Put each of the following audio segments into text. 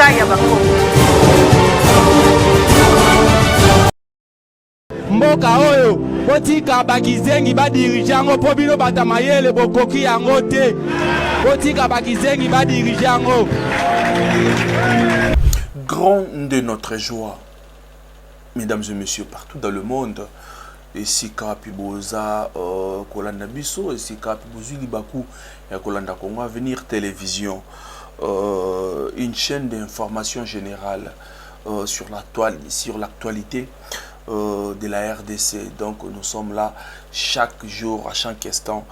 sika ya bango. Mboka oyo botika bakizengi badirige yango po bino bata mayele bokoki yango te. Botika bakizengi badirige yango. Grande de notre joie, mesdames et messieurs, partout dans le monde, et si Kapiboza Kolanda Bisso, et si Kapibozu Libaku et Kolanda Congo Avenir Télévision, une chaîne d'information générale sur l'actualité de la RDC. Donc nous sommes là chaque jour, à chaque instant,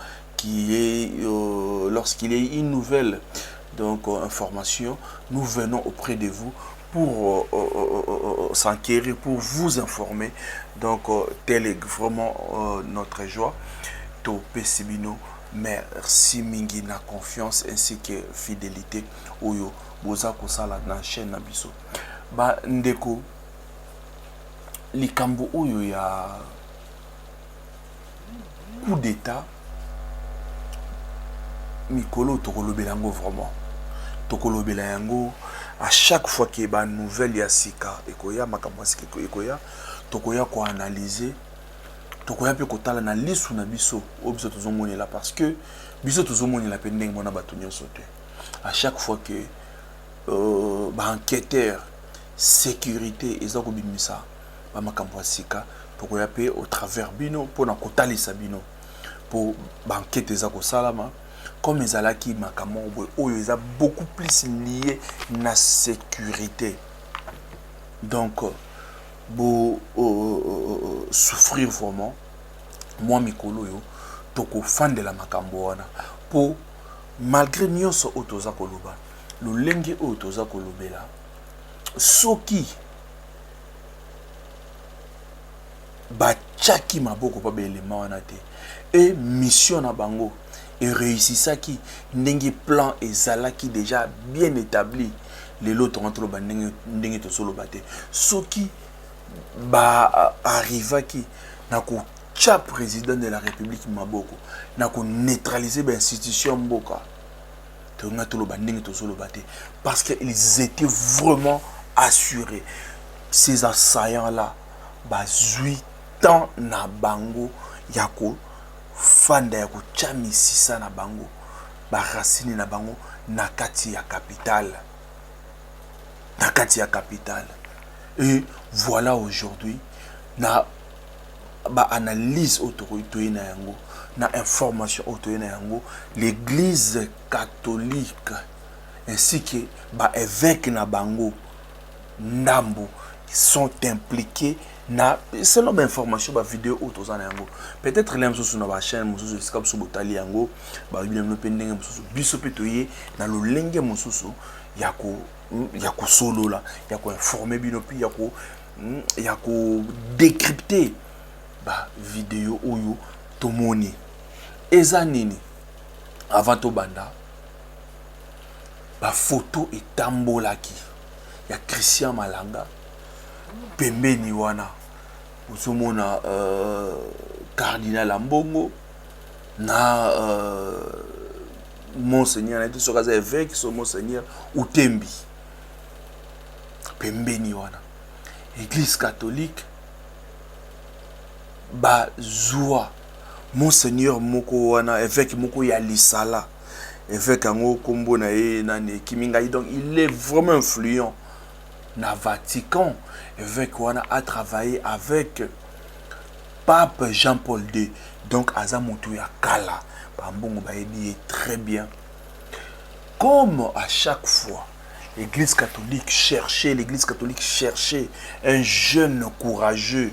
lorsqu'il y a une nouvelle information, nous venons auprès de vous pour s'enquérir, pour vous informer. Donc, tel est vraiment notre joie. Topé Sibino, merci mingi na confiance ainsi que fidélité. Oyo, boza kosala na chaîne na biso. Ba ndeko, likambo oyo ya coup d'état, mikolo tokolobela yango vraiment. Tokolobela yango à chaque fois qu'il y a une nouvelle yasika ekoya makambo sika ekoya tokoya ko analyser tokoya pe kotala na lisu na biso obiso tozomonela parce que biso tozomonela pe ndenge mona bato nyonso te à chaque fois que ba enquêteur sécurité eza ko bimisa ba makambo sika tokoya pe au travers bino pona kotalisa bino pour ba enquête eza ko salama. Comme les alaki makamon ils ont beaucoup plus lié à la sécurité. Donc, pour souffrir vraiment, moi, Mikolo, je suis fan de la makambo. Pour, malgré nous, ce otoza koloba, le lengue otoza kolobela, soki, bachaki maboko pa belément anate, et mission na bango. Et réussit ça qui n'engue plan et zala qui déjà bien établi les lots entre le banding to solo bate ce qui ba arriva qui n'a ko cha président de la République maboko n'a ko neutraliser ba institution mboka to nga to lo banding to solo bate parce que ils étaient vraiment assurés ces assaillants là ba 8 ans na bango yako fanda ya kuchamisisa na bango barasini na bango nakati ya capitale et voilà aujourd'hui na ba analyse autorité na yango na information autorité na yango l'église catholique ainsi que ba évêque na bango ndambo sont impliqués na selon l'information ba vidéo auto za yango peut-être les mususu na ba chaîne mususu skap su botali yango ba bile no pendenge mususu biso petoye na lo lenge mususu yako solo la yako informer bino pi yako décrypter ba vidéo oyo tomoni eza nini avant to banda ba photo etambolaki ya Christian Malanga pembeni wana uzomona cardinal Ambongo na monseigneur na tout ça évêque so monseigneur Utembi pembeni wana église catholique ba zua monseigneur moko wana évêque moko ya Lisala évêque ango kombo na ye nani Kimingai donc il est vraiment influent na Vatican. Évêque Wana a travaillé avec Pape Jean-Paul II. Donc, Azamoto ya Kala. Bambongo Baedi est très bien. Comme à chaque fois, l'Église catholique cherchait un jeune courageux.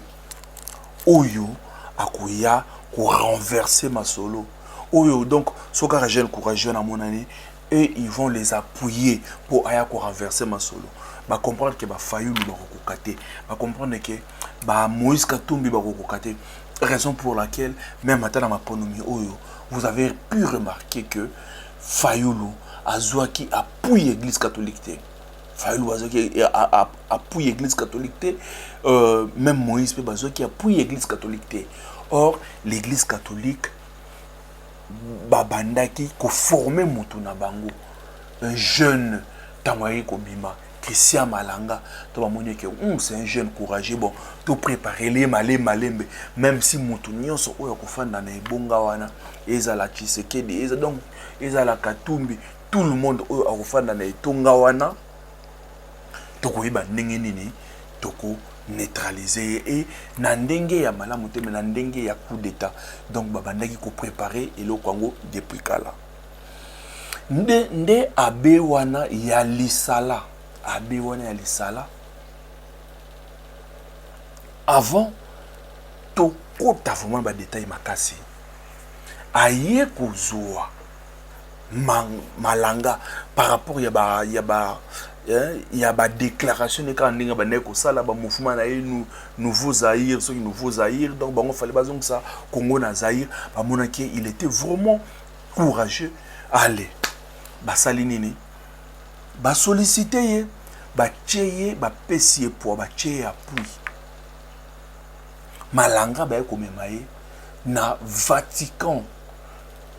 Oyo, Akoya, pour renverser Masolo. Oyo, donc, ce jeune courageux dans mon année, et ils vont les appuyer pour aya renverser Masolo. Ba comprendre que ba Fayulu ba kokate, ba comprendre que ba Moïse Katumbi ba kokate, raison pour laquelle même à ma ponomi oyo, vous avez pu remarquer que Fayulu azwaki appuie l'église catholique. Fayulu azwaki appuie l'église catholique, même Moïse pe bazwaki appuie l'église catholique. Or l'église catholique babandaki ko former mutu na bango, un jeune ntango ayei kobima Christian Malanga to bamoni ke c'est un jeune courageux bon to préparer les malembe même si mutu nyonso oyo kofanda na ebonga wana ezala Tshisekedi eza donc ezala Katumbi tout le monde oyo akofanda na etonga wana tokoyeba ndenge nini toko neutraliser et na ndenge ya malamu te mais na ndenge ya coup d'état donc babandaki ko préparer eloko yango depuis kala nde abe wana ya lisala avant to kota vraiment ba détail makasi aye kozwa Malanga par rapport ya ba déclaration ne ka ndinga ba neko sala ba mouvement na nouveau Zaïre ceux qui nouveau Zaïre donc bango fallait bazong ça Congo na Zaïre ba monaki il était vraiment courageux allez ba salinini ba solliciter ba tcheye ba pesier pour ba tcheye appui Malanga ba komemaye na Vatican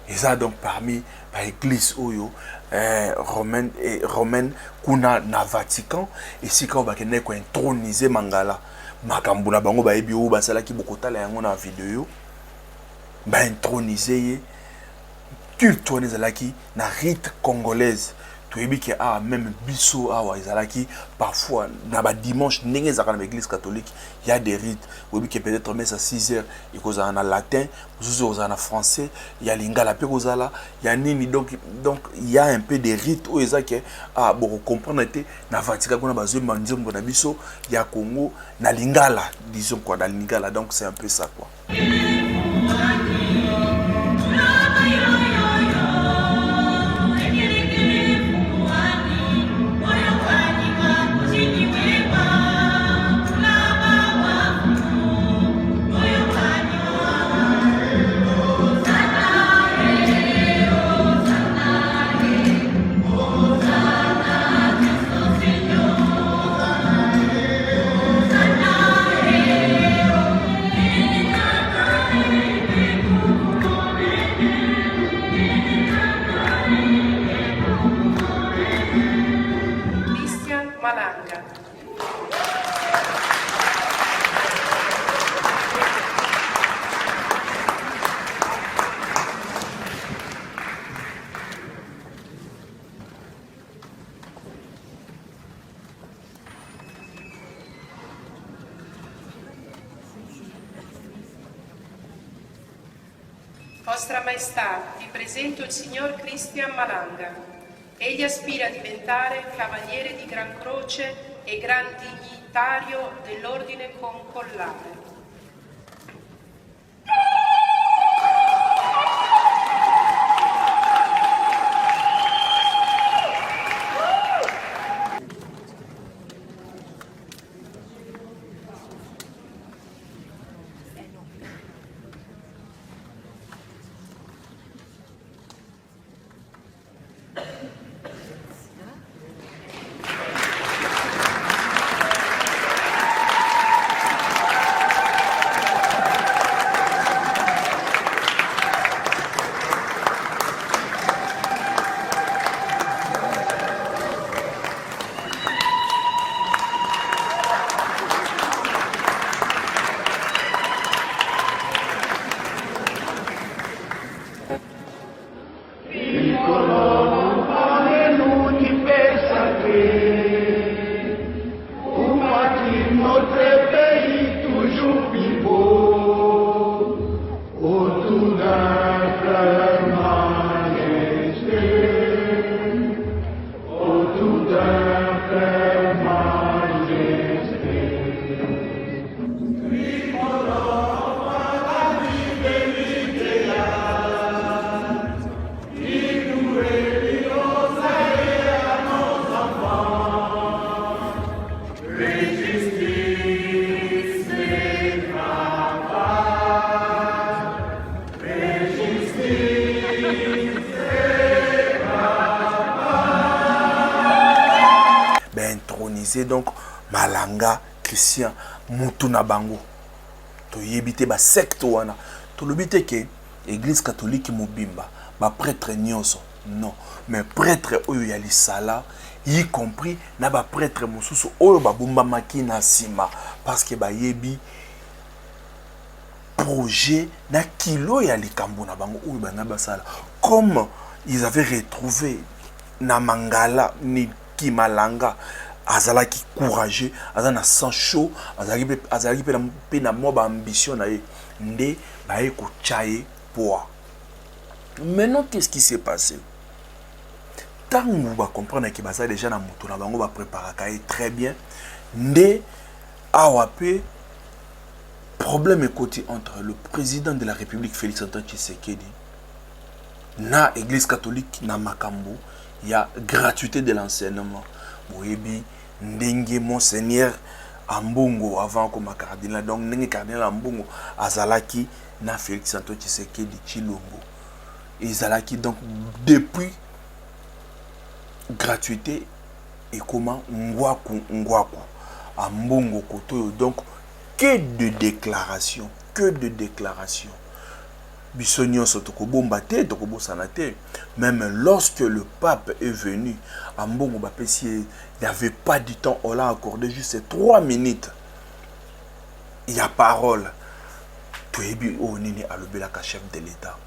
et ça donc parmi ba église oyo romaine kuna na Vatican et si ka ba kene ko introniser Mangala makambo na bango ba yebi o ba sala ki bokotala yango na vidéo ba introniser ye culte on ezalaki na rite congolaise toyebi ke même biso awa ezalaki parfois na ba dimanche ndenge ezaka na l'église catholique il y a des rites oyebi ke peut-être messe à 6h il cause en latin vous en français il y a lingala pe kozala il y a nini donc il y a un peu des rites o ezake bon comprendre te na Vatican kuna bazwe manzembo na biso ya Congo na lingala disons quoi dans lingala donc c'est un peu ça quoi. Vostra Maestà, vi presento il signor Christian Malanga. Egli aspira a diventare Cavaliere di Gran Croce e Gran Dignitario dell'Ordine Concollare. Donc Malanga Christian Mutuna Bango to yebite ba secte wana to lobite ke église catholique mobimba ba prêtre nyonso non. Mais prêtre oyo ya lisala, y compris na ba prêtre mosusu oyo babumba makina sima parce que ba yebi projet na kilo ya likambo na bango oyo bana basala. Comme ils avaient retrouvé na Mangala ni Kimalanga azalaki courageux, azana sang chaud, azalaki pe na mo ba ambition na ye nde ba ye ko chaye poa. Maintenant qu'est-ce qui s'est passé? Tant on va comprendre que ça déjà na moto na bango ba préparer très bien nde awape problème est côté entre le président de la République Félix Antoine Tshisekedi na église catholique na makambo il y a gratuité de l'enseignement. Boyebi ndenge monseigneur Ambongo avant comme cardinal donc ndenge cardinal Ambongo azalaki na Félix Antoine Tshisekedi Chilombo. Ezalaki donc depuis gratuité et comment ngwaku Ambongo koto donc que de déclarations, Bissonnion Sotokobomba te, Tokobo Sanate. Même lorsque le pape est venu, Ambongo Bapessi, il n'y avait pas du temps, on l'a accordé juste 3 minutes. Il y a parole. Toyebi Onini Alobelaka chef de l'État.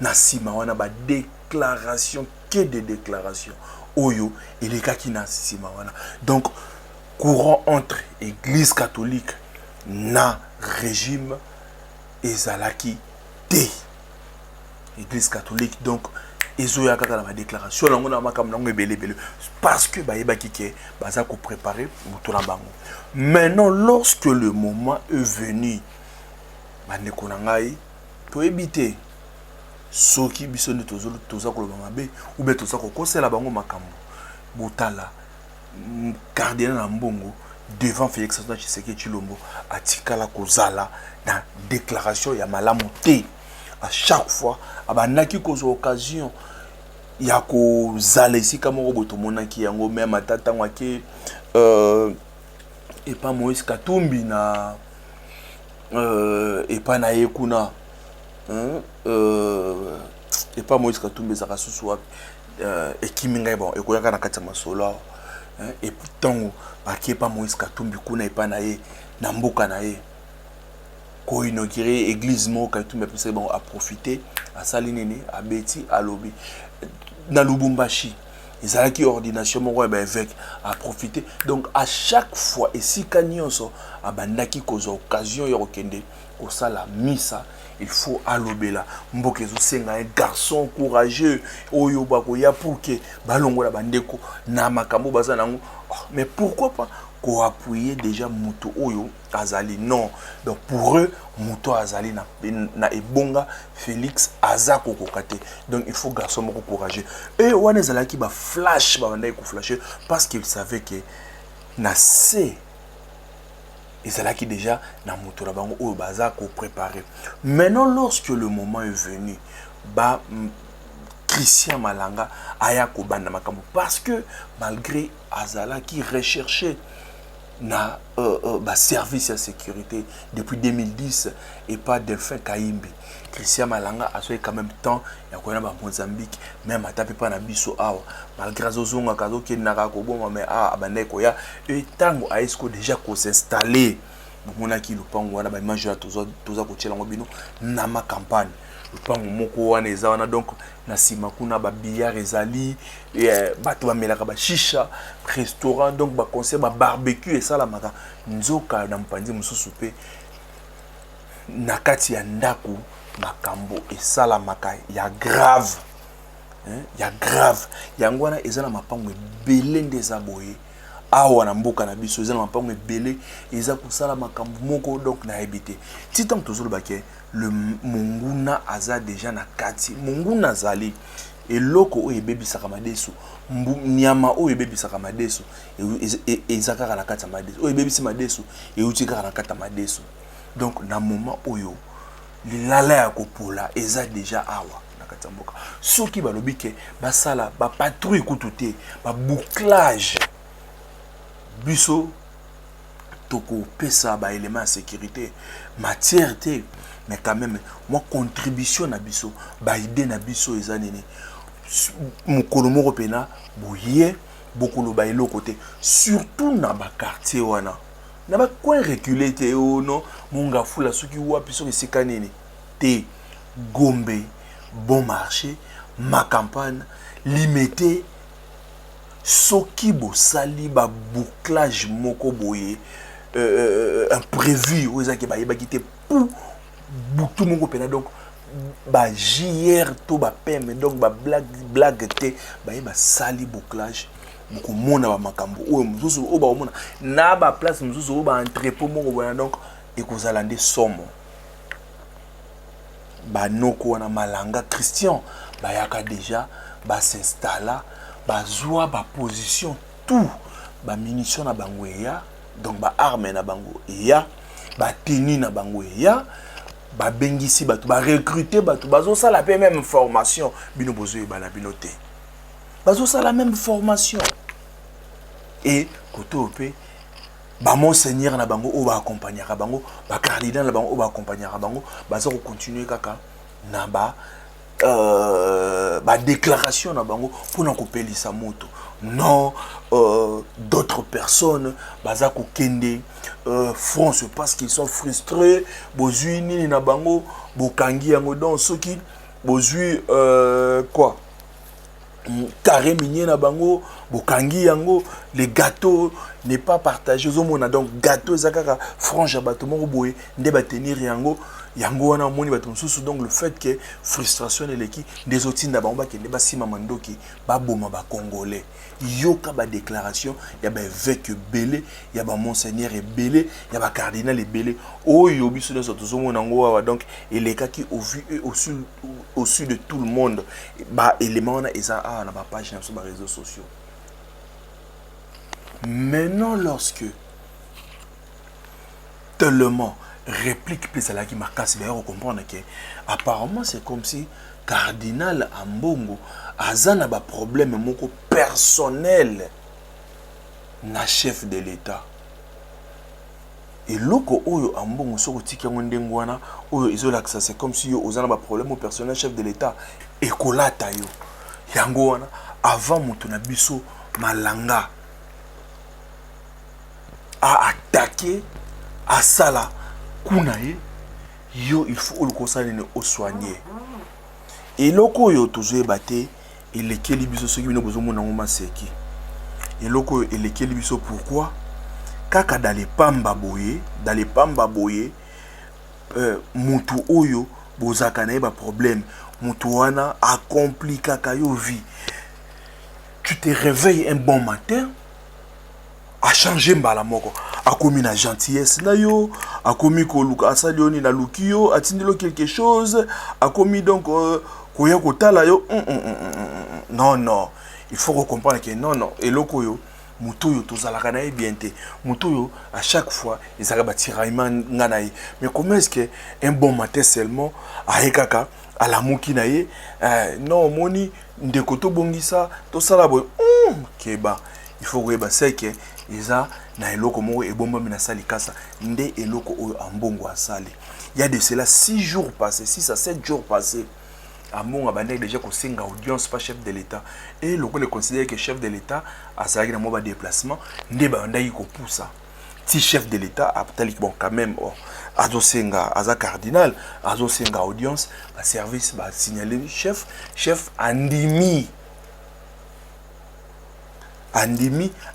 Nasima wana ba déclaration, que de déclarations. Oyo, il est kaki Nasima wana. Donc, courant entre église catholique na régime ezalaki te. Église catholique donc ezoya kaka na déclaration lango na makambo nango ebele parce que bayebaki ke baza ko préparer mutu na bango. Maintenant lorsque le moment est venu bandeko na ngai toyebite soki biso ne toza koloba mabe ou be toza kokosela bango makambo botala cardinal Ambongo devant Félix Antoine Tshisekedi Chilombo atikala kozala na déclaration ya malamu te. À chaque fois abanaki kozo occasion ya kozala esika moko botomonaki yango même atata ngwake et pas Moïse Katumbi na et pas na yekuna et pas Moïse Katumbi za kasusu et kiminga bon ekoyaka na kati ya masolo et pourtant baki pas Moïse Katumbi kuna epa na ye na mboka na ye ko inaugurer église mo Katumbi parce bon a profiter à salinene a beti a lobi na Lubumbashi ezalaki ordination moko ba évêque a profiter donc à chaque fois et si kanyonso abandaki koza occasion ya okende ko sala misa il faut alobela mboka ezosenga un garçon courageux oyo bakoya pour que balongola bandeko na makambo baza nango. Mais pourquoi pas ko appuyer déjà muto oyo azali non donc pour eux muto azali na ebonga Félix azako kokate donc il faut garçon moko courageux et wana ezalaki ba flash ba bandai ko flasher parce qu'il savait que na c'est ezalaki déjà na muto na bango oyo baza ko préparer. Maintenant lorsque le moment est venu ba Christian Malanga aya ko banda makambo parce que malgré azala qui recherchait na service de sécurité depuis 2010 et pas de fin Kaimbi. Christian Malanga a fait quand même temps ya ko na ba Mozambique même atape pas na biso awa malgré zozonga kazo ki naka ko boma mais abandai ko ya et tango a esco déjà ko s'installer mona ki lupango wana ba image ya toza ko tshela ngobino na ma campagne lupango moko wana eza wana donc na sima kuna ba billard ezali bato ba melaka ba shisha restaurant donc ba concert ba barbecue et ça la maka nzoka na mpanzi mususu pe na kati ya ndako makambo et ça la maka ya grave ya grave yango wana eza na mapango ebele ndeza boye awa na mboka na biso eza na mapango ebele eza kosala makambo moko donc na habité ti tant tozoloba ke le monguna aza déjà na kati monguna zali eloko oyo ebebisaka madeso nyama oyo ebebisaka madeso eza kaka na kati ya madeso oyo ebebisi madeso euti kaka na kati ya madeso donc na moment oyo lilala ya kopola eza déjà awa na kati ya mboka soki balobi ke basala ba patrouille kutu te ba bouclage biso toko pesa ba élément de sécurité matière te mais quand même moi contribution na biso ba idée na biso eza nene mokolo moko pena boye bokoloba eloko te, surtout na ba quartier wana na ba coin reculé te ono monga fula soki wapi soki esika nini te. Gombe, Bon Marché, ma campagne limité soki bo sali ba bouclage moko boye imprévu ou ezaki ba kité pour boutou moko pena, donc ba JR to ba PM, donc ba blague te ba sali bouclage moko mona ba makambo o muzuzu o ba mona na ba place muzuzu o ba entrepôt moko bona, donc ekozala nde somo ba noko wana malanga Christian bayaka déjà ba s'installa ba zwa ba position tout ba munition na bango ya, donc ba arme na bango ya, ba tenue na bango ya, ba bengisi batu ba recruter batu bazo sala la même formation bino bozo e bana bino te bazo sala la même formation et côté opé ba monseigneur na bango o ba accompagner ka bango, ba cardinal na bango o ba accompagner ka bango, bazo continuer kaka na ba déclaration na bango pour na kopelisa moto non d'autres personnes baza ko kende France parce qu'ils sont frustrés bozui nini na bango bokangi yango donc soki bozui quoi carré minier na bango bokangi yango, les gâteaux n'est pas partagé aux hommes, donc gâteau zakaka franche bato moko boye nde ba tenir yango wana moni bato mususu, donc le fait que frustration eleki des autres na bango ba kende ba sima mandoki ba boma ba congolais yoka ba déclaration ya ba évêque belé ya ba monseigneur belé ya ba cardinal belé oyo biso na soto zomo nango wa, donc elekaki au vu et au sud de tout le monde ba élément na eza na ba page sur les réseaux sociaux. Maintenant, lorsque tellement réplique plus à la qui m'a cassé, on comprend que apparemment c'est comme si cardinal Ambongo azana ba problème moko personnel na chef de l'État. Et loko oyo Ambongo soko tika ndengo wana oyo izolakisa, c'est comme si yo ozana ba problème personnel chef de l'État et kolata yo yango wana avant mutu na biso malanga à attaquer à sala kunaye yo il faut le conseiller au soigner et loko yo toujours baté et les kelibiso ceux qui bino bozomo na ngoma seki et loko et les kelibiso pourquoi kaka dans les pamba boye mutu oyo bozaka na ba problème mutu wana accompli kaka yo vie, tu te réveilles un bon matin a changé mbala moko a commis na gentillesse na yo a commis ko luka asalioni na lukio a tindelo quelque chose a commis donc koya kotala yo non il faut comprendre que non et loko yo muto yo tozalaka na bien te muto yo à chaque fois ils arrivent à tirer nganaï, mais comment est-ce que un bon matin seulement a ekaka à la muki na ye non moni ndeko to bongisa to sala boy keba il faut que c'est que eza na eloko moko ebomba mina sali kasa nde eloko oyo Ambongo asali. Il y a de cela 6 jours passés, 6 à 7 jours passés, Ambongo a déjà kosenga audience pas chef de l'État et le considère que chef de l'État a sali na moba déplacement nde ba ndai ko poussa ti chef de l'État a peut-être bon quand même azo senga aza cardinal azo senga audience ba service ba signaler chef andimi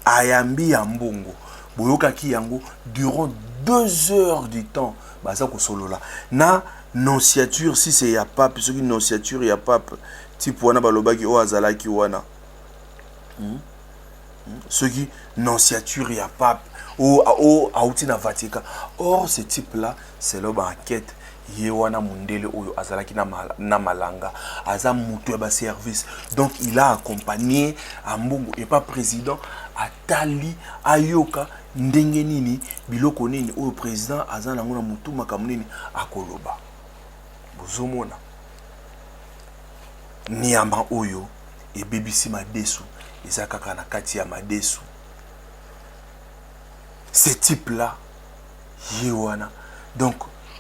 ayambi Ambongo boyoka ki yango durant 2 heures du temps baza ko solola na nonciature si c'est ya pape ce qui nonciature ya pape type wana balobaki o azalaki wana ce qui nonciature ya pape o auti na Vatican. Or ce type là c'est l'homme enquête yewana mundele oyo azalaki na malanga aza mutu ba service, donc il a accompagné Ambongo et pas président atali ayoka ndenge nini biloko nini oyo président aza nango na mutu makambo nini akoloba bozomona niama oyo e BBC madesu eza kaka na kati ya madesu. Ce type là yewana, donc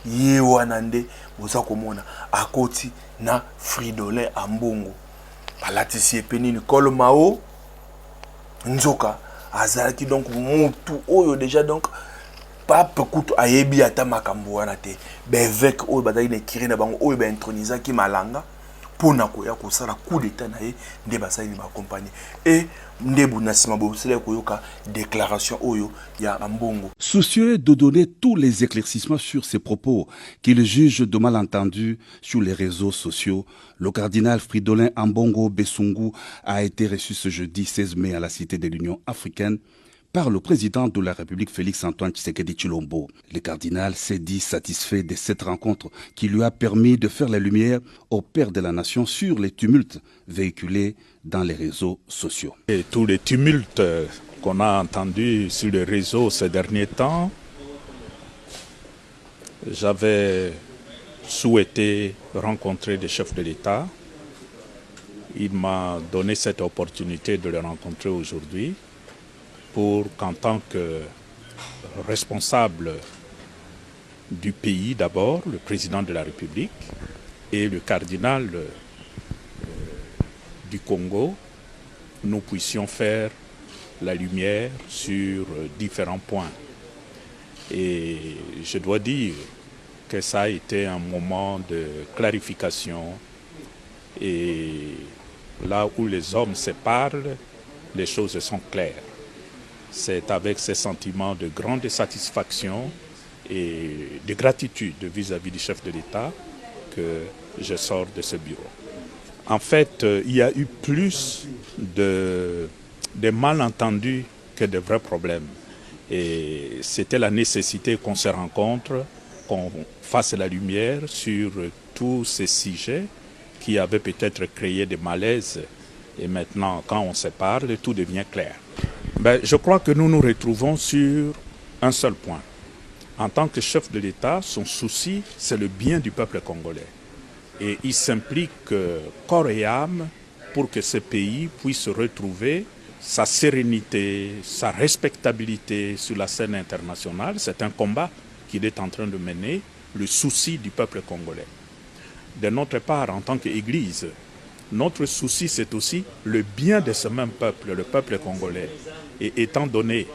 yewana nde boza komona akoti na Fridolin Ambongo balatisi epenini Kolo Mao nzoka azalaki donc mutu oyo déjà donc pape kutu ayebi ata makambo wana te bevêque oyo bazali na écrit na bango oyo baintronisaki Malanga pona koya kosala coup d'état na ye nde basali ba accompagner et ndebu na sima bosela koyoka déclaration oyo ya Ambongo. Soucieux de donner tous les éclaircissements sur ces propos qu'il juge de malentendus sur les réseaux sociaux, le cardinal Fridolin Ambongo Besungu a été reçu ce jeudi 16 mai à la Cité de l'Union africaine par le président de la République Félix-Antoine Tshisekedi Tshilombo. Le cardinal s'est dit satisfait de cette rencontre qui lui a permis de faire la lumière au père de la nation sur les tumultes véhiculés dans les réseaux sociaux. Et tous les tumultes qu'on a entendus sur les réseaux ces derniers temps, j'avais souhaité rencontrer des chefs de l'État. Il m'a donné cette opportunité de les rencontrer aujourd'hui pour qu'en tant que responsable du pays d'abord, le président de la République et le cardinal du Congo, nous puissions faire la lumière sur différents points. Et je dois dire que ça a été un moment de clarification et là où les hommes se parlent, les choses sont claires. C'est avec ces sentiments de grande satisfaction et de gratitude vis-à-vis du chef de l'État que je sors de ce bureau. En fait, il y a eu plus de malentendus que de vrais problèmes. Et c'était la nécessité qu'on se rencontre, qu'on fasse la lumière sur tous ces sujets qui avaient peut-être créé des malaises. Et maintenant, quand on se parle, tout devient clair. Je crois que nous nous retrouvons sur un seul point. En tant que chef de l'État, son souci, c'est le bien du peuple congolais. Et il s'implique corps et âme pour que ce pays puisse retrouver sa sérénité, sa respectabilité sur la scène internationale. C'est un combat qu'il est en train de mener, le souci du peuple congolais. De notre part, en tant qu'Église, notre souci, c'est aussi le bien de ce même peuple, le peuple congolais. Et étant donné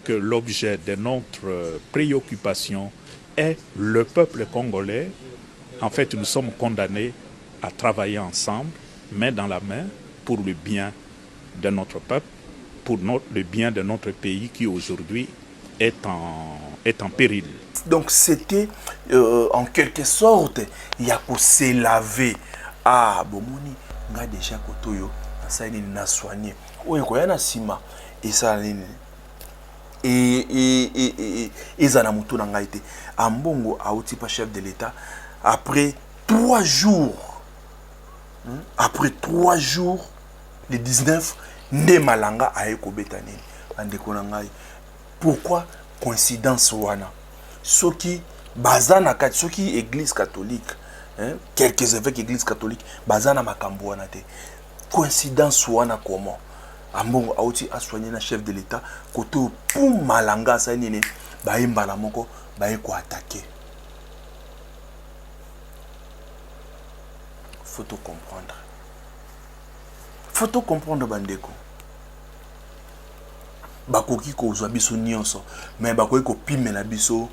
que l'objet de notre préoccupation est le peuple congolais, en fait, nous sommes condamnés à travailler ensemble, main dans la main, pour le bien de notre peuple, pour le bien de notre pays qui aujourd'hui est en péril. Donc c'était en quelque sorte, il y a pour se laver. Ah, bomoni, nga déjà kotoyo, ça il n'a soigné. Oui, quoi, y a sima et ça et ça n'a mouton n'a été. Ambongo a outil pas chef de l'État après 3 jours. Après 3 jours, le 19, Nde Malanga a eko betani. Pourquoi coïncidence wana? Ceux qui bazana kat, ceux qui église catholique, quelques évêques église catholique, bazana makambo wana te. Coïncidence wana comment? Ambongo a outil a soigné na chef de l'État koto pour Malanga sa nene ba imbala moko ba eko attaquer. Faut tout comprendre. Faut tout comprendre bandeko. Bakoki ko zwa biso nyonso, mais bakoki ko pimela biso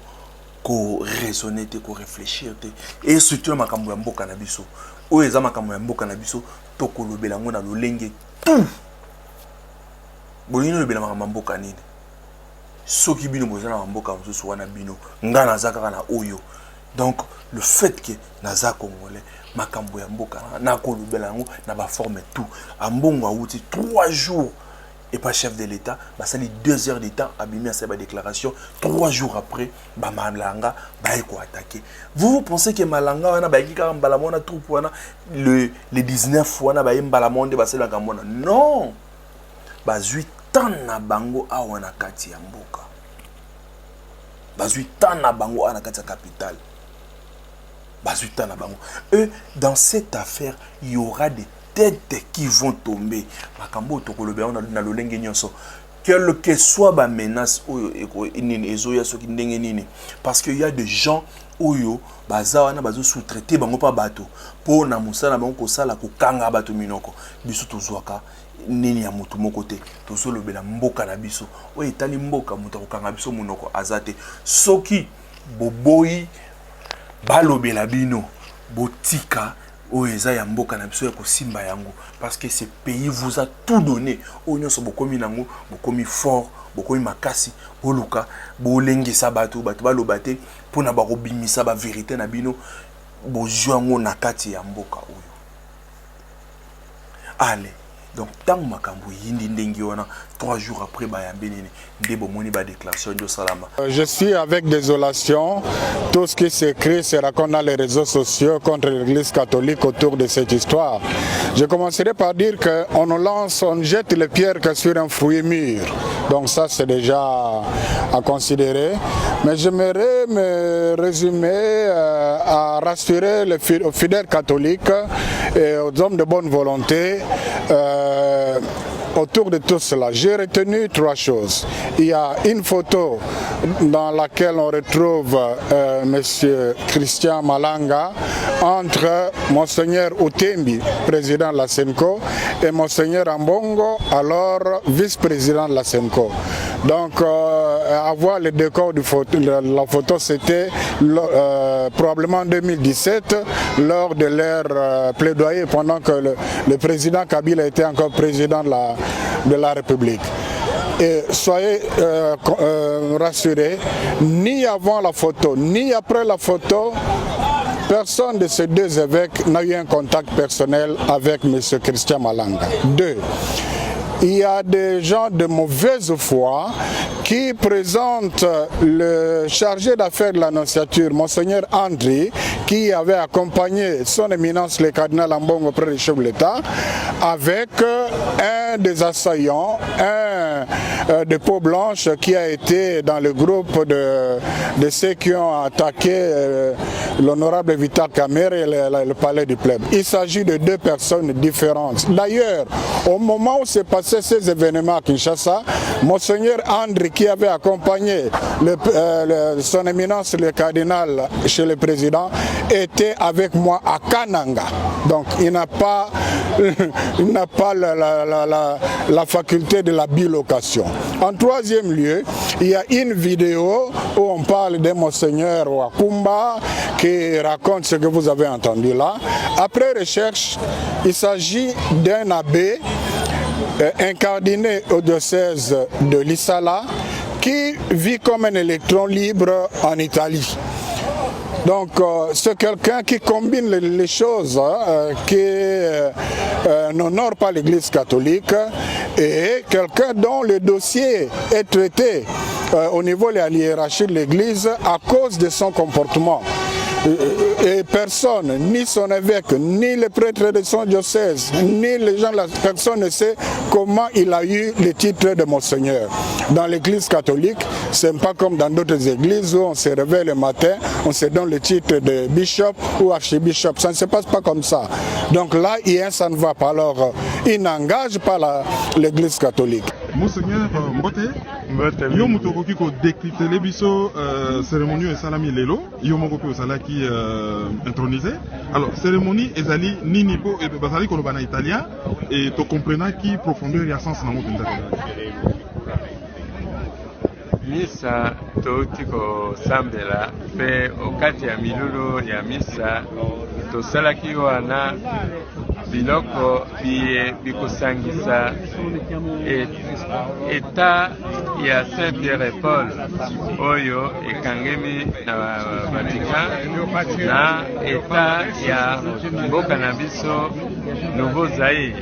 ko raisonner te ko réfléchir te. Et surtout makambo ya mboka na biso. O eza makambo ya mboka na biso to ko lobela ngo na lolenge tout. Bolino lobela makambo mboka nini? Soki bino bozana mboka mosusu wana bino ngana zaka na oyo. Donc le fait que naza congolais makambo ya mboka na ko lobela ngo na ba forme tout. Ambongo awuti 3 jours et pas chef de l'État, bah ça les 2 heures de temps abîmé à sa déclaration. 3 jours après, bah Malanga bah eko attaqué. Vous pensez que Malanga wana bah kika mbalamona troupe wana le 19 wana bah mbalamona bah c'est la gamona. Non. Bah 8 ans na bango a wana kati ya mboka. Bah 8 ans na bango a na kati ya capitale. Bah 8 ans na bango. Et dans cette affaire, il y aura des têtes qui vont tomber. Makambo tokolobe on a na lolenge nyonso. quelle que soit la menace parce qu'il y a des gens oyo bazawana bazo sous-traiter bango pa bato po na musala bango ko sala ko kanga bato minoko biso tozwaka nini ya mutu moko te tozolobela mboka na biso oyo etali mboka mutu ko kanga biso munoko azate soki boboyi balobela bino botika oyo eza ya mboka na biso ya kosimba yango parce que ce pays vous a tout donné oyo nyonso bokomi nango bokomi fort bokomi makasi boluka bolengisa bato baloba te mpona bakobimisa baverité na bino bozwa yango na kati ya mboka oyo. Allez, donc tant makambo yindi ndengi wana 3 jours après bayambelini ndebo moni ba déclaration de salama. Je suis avec désolation tout ce qui s'écrit se raconte dans les réseaux sociaux contre l'Église catholique autour de cette histoire. Je commencerai par dire qu'on nous lance, on jette les pierres que sur un fruit mûr. Donc ça c'est déjà à considérer. Mais j'aimerais me résumer à rassurer aux fidèles catholiques et aux hommes de bonne volonté autour de tout cela. J'ai retenu 3 choses. Il y a une photo dans laquelle on retrouve Monsieur Christian Malanga entre Monseigneur Utembi, président de la SENCO, et Monseigneur Ambongo, alors vice-président de la SENCO. Donc, avoir les décors de la photo, c'était probablement en 2017, lors de leur plaidoyer, pendant que le président Kabila était encore président de la République. Et soyez rassurés, ni avant la photo, ni après la photo, personne de ces 2 évêques n'a eu un contact personnel avec M. Christian Malanga. 2. Il y a des gens de mauvaise foi qui présentent le chargé d'affaires de l'Annonciature, Monseigneur Andri, qui avait accompagné son éminence le cardinal Ambongo auprès du chef de l'État, avec un des assaillants, un de peau blanche qui a été dans le groupe de ceux qui ont attaqué l'honorable Vital Kamerhe et le palais du Plèbe. Il s'agit de 2 personnes différentes. D'ailleurs, au moment où s'est passé ces événements à Kinshasa, Monseigneur Andri, qui avait accompagné son éminence le cardinal chez le président, était avec moi à Kananga. Donc il n'a pas la faculté de la bilocation. En 3e lieu, il y a une vidéo où on parle de Monseigneur Wakumba qui raconte ce que vous avez entendu là. Après recherche, il s'agit d'un abbé incardiné au diocèse de Lissala qui vit comme un électron libre en Italie. Donc c'est quelqu'un qui combine les choses, qui n'honore pas l'Église catholique et quelqu'un dont le dossier est traité au niveau de la hiérarchie de l'Église à cause de son comportement. Et personne, ni son évêque, ni le prêtre de son diocèse, ni les gens, personne ne sait comment il a eu le titre de Monseigneur. Dans l'église catholique, ce n'est pas comme dans d'autres églises où on se réveille le matin, on se donne le titre de bishop ou archibishop. Ça ne se passe pas comme ça. Donc là, ça ne va pas. Alors, il n'engage pas l'église catholique. Monseigneur Mbote, yo mutokoki ko décrypter les biso cérémonie et salami lelo, yo mokoki osalaki intronisé. Alors cérémonie ezali nini po et bazali ko bana italien et to comprena qui profondeur ya sens na moto ndako. Misa touti kosambela pe okati ya milulu ya misa tosalaki wana biloko bikosangisa eta ya Saint-Pierre et Paul oyo ekangemi na Vatican na eta ya mboka na biso Nouveau Zaïre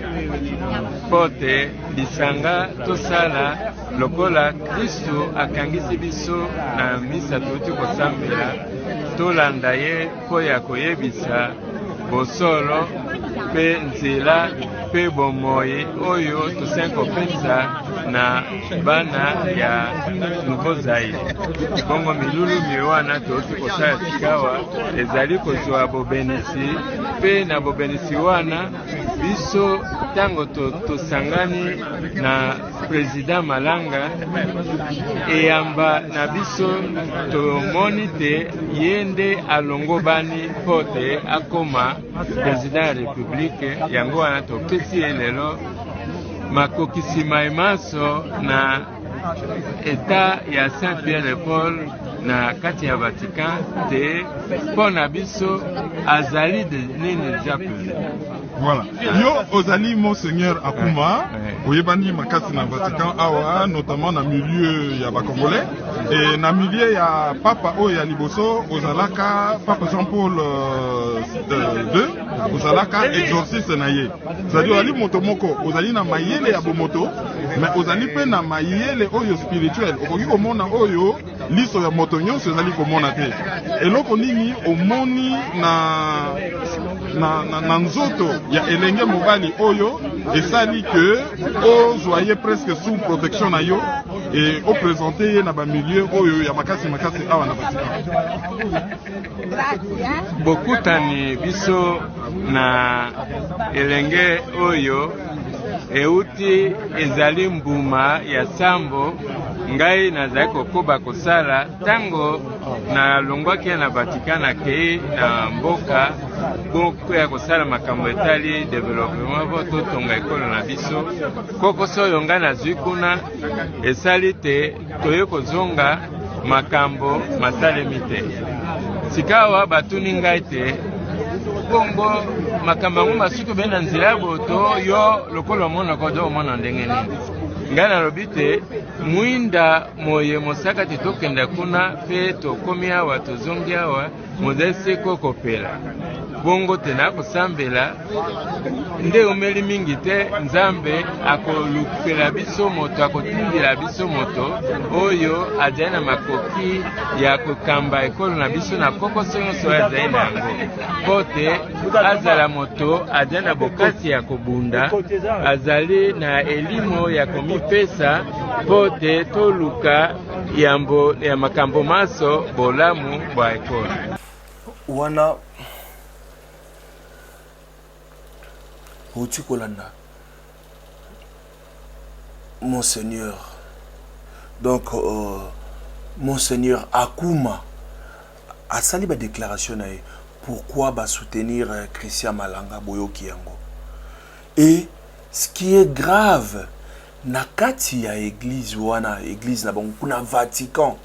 pote bisanga tosala lokola Kristo akangisi biso na misa touti kosambela tolanda ye po ya koyebisa bosolo pe nzela pe bomoi oyo tosenkopesa na bana ya Nouveau Zaïre. Bongo milulu miwana touti kosala sikawa ezali kozwa bobenisi pe na bobenisi wana biso tango tosangani na président Malanga eyamba na biso tomoni te yende alongo bani pote akoma président ya république yango wana topesi ye lelo makokisi maimaso na eta ya Saint-Pierre et Paul na kati ya Vatican te mpo na biso azali de nini japu. Voilà. Yo ozali Monseigneur Akuma, oyebani makasi na Vatican awa, notamment na milieu ya Congolais et na milieu ya Papa Oya Liboso, ozalaka Papa Jean-Paul II, ozalaka exorciste na ye. C'est-à-dire ozali moto moko, ozali na mayele ya bomoto, mais ozali pe na mayele oyo spirituel. Okoki komona oyo liso ya moto nyonso ozali komona te. Eloko nini omoni na nzoto ya elenge mobali oyo esali que ozwaye presque sous protection na yo et o présenter na ba milieu oyo ya makasi awa na Vatican. Bokutani biso na elenge oyo euti ezali mbuma ya sambo ngai nazali kokoba kosala tango na longwaki na Vatican na kei na mboka boko ya kosala makambo etali développement vo totonga ekolo na biso kokoso oyo ngai nazwi kuna esali te toye kozonga makambo masalemi te sikawa batuni ngai te bongo makambo yango masuki be na nzela ya boto yo lokolo mona kozo omona ndenge nini ngai nalobi te mwinda moye mosaka te tokenda kuna mpe tokomi awa tozongi awa mozali seko kopela bongo te na kosambela nde omeli mingi te nzambe akolukela biso moto akotindila biso moto oyo azali na makoki ya kokamba ekolo na biso na kokoso nyonso oyo azali na yango mpo te azala moto azali na bokasi ya kobunda azali na elimo ya komipesa mpo te toluka yambo ya makambo maso bolamu bwa ekolo wana Kolanda. Monseigneur. Donc, Monseigneur Akuma a sali ba déclaration na pourquoi ba soutenir Christian Malanga Boyoki yango. Et ce qui est grave, na kati ya église wana église na bango na Vatican.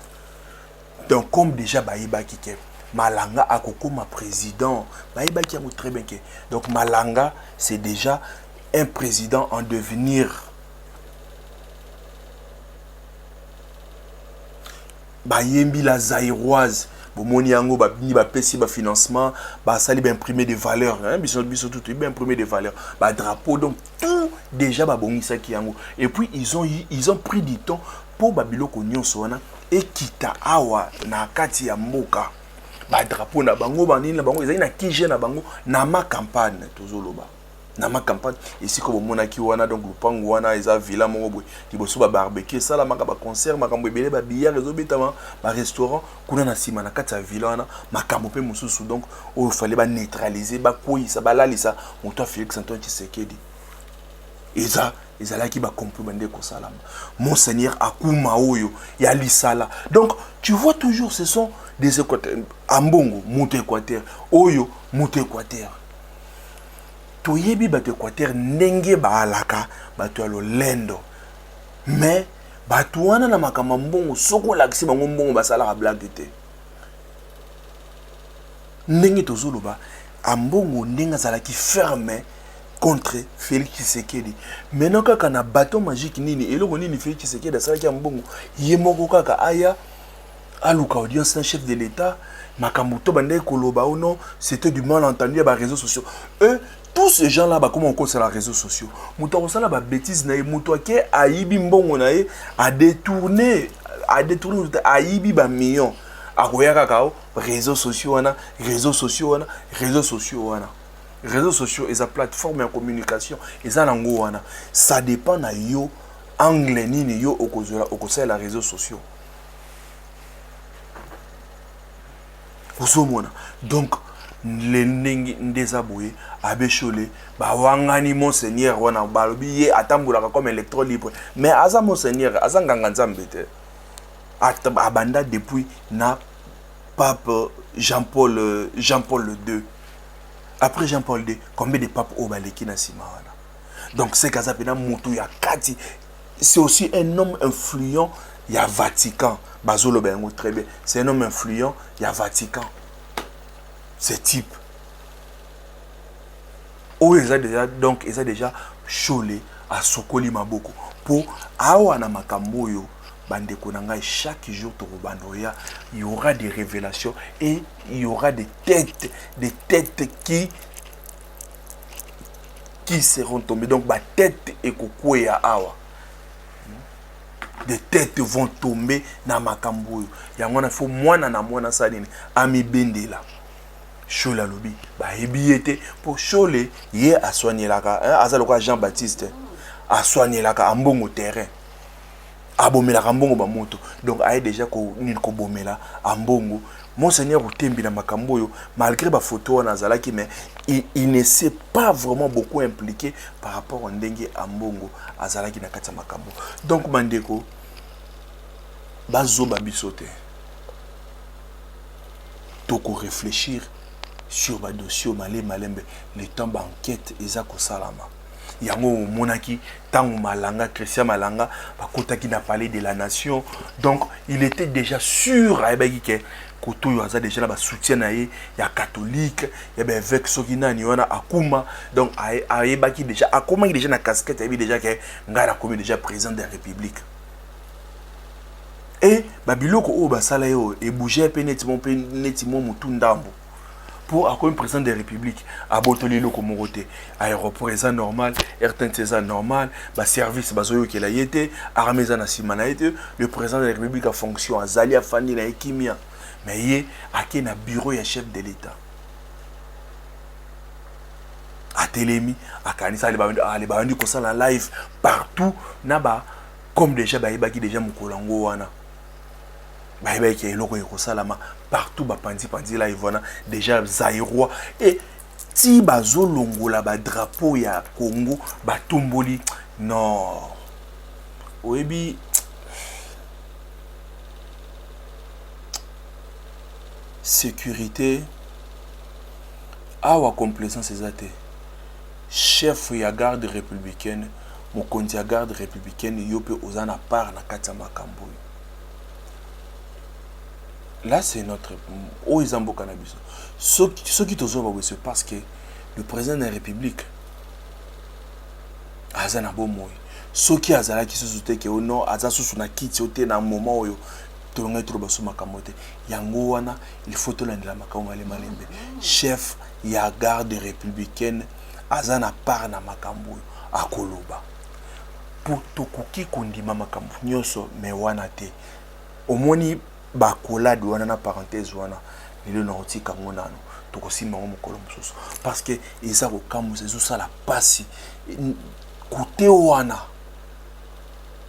Donc comme déjà ba yebaki ke Malanga akokoma président, baïbaki yango très bien. Donc Malanga c'est déjà un président en devenir. Bayembi la Zaïroise, bomoni yango ba bini ba pesi ba financement, ba sali ba imprimer des valeurs, hein, biso tout ba imprimer des valeurs, ba drapeau donc tout déjà ba bongisa ki yango. Et puis ils ont pris du temps pour babiloko nyonso wana et kita awa na kati ya mboka. Ba drapeau na bango banini na bango ezali na kije na bango na ma campagne tozoloba na ma campagne ici ko bomona ki wana donc lupango wana eza villa moko boy liboso ba barbecue sala maka ba concert makambo ebele ba billard ezobetama ba restaurant kuna na sima na kati ya villa wana makambo pe mususu donc o fallait ba neutraliser ba koyisa ba lalisa moto Félix Antoine Tshisekedi ezalaki ba comprendre ko salama Monseigneur Akuma oyo ya lisala. Donc tu vois toujours ce sont des Équateurs ambongo moto Équateur oyo moto Équateur toyebi bato Équateur ndenge baalaka bato ya lolendo mais bato wana na makambo mbongo soko lakisi bango mbongo basalaka blague te ndenge tozoloba ambongo ndenge azalaki ferme contre Félix Tshisekedi. Maintenant kaka na bateau magique nini eloko nini Félix Tshisekedi asalaki ya mbongo ye moko kaka aya aluka audience na chef de l'État makambo to bande koloba ou non c'était du malentendu à les réseaux sociaux. Eux tous ces gens là comment on cause sur les réseaux sociaux muto ko sala ba bêtise na muto ke ayibi mbongo na ye a détourner ayibi ba millions akoya kaka réseaux sociaux wana réseaux sociaux wana réseaux sociaux et sa plateforme de communication et ça nango ça dépend na yo angle nini yo okosa la réseaux sociaux donc Lendengi ndeza boye abeshole ba wangani monseigneur wana balobi ye atambulaka comme électron libre mais aza monseigneur aza nganga nzambe te abanda depuis na pape Jean-Paul II. Après Jean-Paul II, combien de papes au baleki na sima wana? Donc c'est kaza pena mutu ya kati. C'est aussi un homme influent, il y a Vatican. Bazolo bengo très bien. C'est un homme influent, il y a Vatican. Ce type. Où ils ont déjà donc ils ont déjà cholé à Sokoli Maboko pour awana makamboyo bande konanga chaque jour to bandoya il y aura des révélations et il y aura des têtes qui seront tombées donc ba tête et kokoya awa des têtes vont tomber na makamboyo yango na faut mwana na mwana salini ami bendela Chola lobi ba ebiete pour chole ye a soigner laka azaloka Jean-Baptiste a soigner laka ambongo terrain abomela ambongo ba moto donc a déjà ko nil ko bomela ambongo monseigneur utembi na makamboyo malgré ba photo na zalaki mais il ne s'est pas vraiment beaucoup impliqué par rapport au ndenge ambongo azalaki na kati makambo donc mandeko bazo babisote toko réfléchir sur le dossier malembe le temps d'enquête ezako salama yango monaki tango Malanga Christian Malanga bakotaki na palais de la nation donc il était déjà sûr ayebaki ke koto yo aza déjà na ba soutien na ye ya catholique ya ba évêque soki nani wana akuma donc ayebaki déjà akomaki déjà na casquette ayebi déjà ke ngara komi déjà président de la République et babiloko o basala yo e bouger pe netimo mutu ndambo pour accueillir président de la République à Botolilo comme roté aéroport est normal RTNC est normal ba service bazoyo qui l'a été armée na simana été le président de la République a fonction azali afani na ekimia mais yé aké na bureau ya chef de l'État a Telemi a kanisa les bandi ko ça la live partout naba comme déjà ba ibaki déjà mukolango wana baïba qui est loko yoko salama partout ba pandi là ivona déjà zaïrois et ti bazo longola ba drapeau ya Congo ba tomboli non oebi sécurité awa complaisance ezate chef ya garde républicaine mokonzi ya garde républicaine yope ozana part na kati ya makambo. Là, c'est notre... Oh, ils ont beaucoup cannabis. Ce qui te sont c'est parce que le président de la République a un bon mot. Ce qui a qui se soutient que non, a un sous na kiti ote na moment où tu vas trouver sur ma camote. Yango wana, il faut te l'endre la makambo malembe. Chef, il y a garde républicaine, a un part na makambo à Koloba. Pour to kuki kondima makambo nyoso me wana te. Au moins bakolade wana na parenthèse wana lelo na otika ngonano tokosima ngo mokolo mosusu parce que eza ko kamusa ezosala pasi côté wana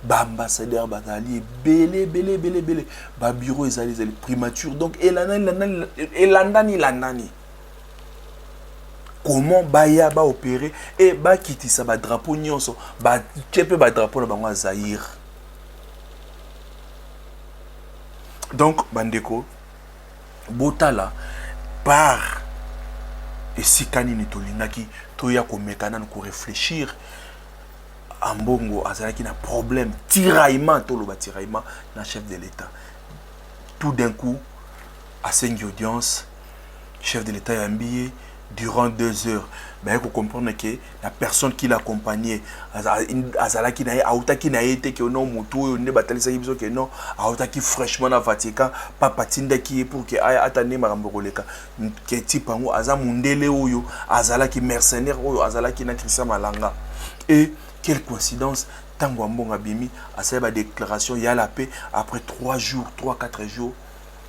ba ambassadeur bazali belé ba bureau ezali primature donc elandani comment baya ba opérer et ba kitisa ba drapeau nyonso ba tchepe ba drapeau na bango Zaïre. Donc, Bandeko, Botala, par et si kanini tolinaki, toya ko mekana ko réfléchir, ambongo azalaki na problème, tiraillement, toloba tiraillement, na chef de l'État. Tout d'un coup, à 5 audiences, chef de l'État est habillé durant 2 heures. Ben, il faut comprendre que la personne qui l'accompagnait, azalaki na autaki na été que non mutu ne batali sa biso que non autaki fraîchement na Vatican papa tinda qui pour que aya atane maramboleka que type ngo aza mundele oyo azalaki mercenaire oyo azalaki na Christian Malanga et quelle coïncidence tango mbonga bimi a sa déclaration il y a la paix après 3 4 jours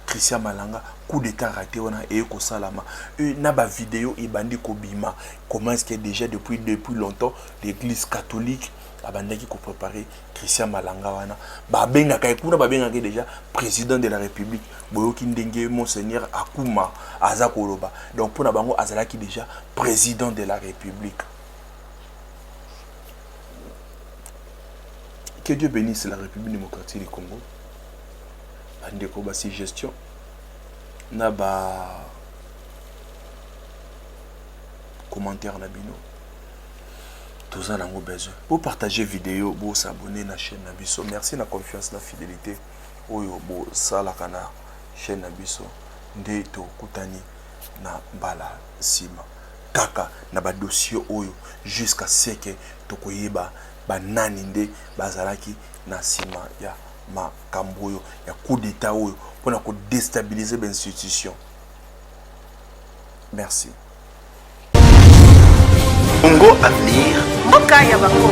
Christian Malanga coup d'état raté on a et ko salama na ba vidéo ibandi ko bima comment est-ce que déjà depuis longtemps l'église catholique abandaki ko préparer Christian Malanga wana babengaka kuna babengaka déjà président de la République boyoki ndenge monseigneur Akuma aza koloba donc pona bango azalaki déjà président de la République. Que Dieu bénisse la République démocratique du Congo. Bandeko ba gestion na ba commentaire na bino. Tous en avons besoin. Pour partager vidéo, pour s'abonner à la chaîne Nabiso. Merci la confiance, la fidélité. Oyo bo sala kana chaîne Nabiso. Ndeto kutani na bala sima. Kaka na ba dossier oyo jusqu'à ce que tokoyeba ba nani nde bazalaki na sima ya makamboyo ya coup d'état oyo pour ko déstabiliser l'institution. Merci. Congo Avenir. Mboka ya Bakongo.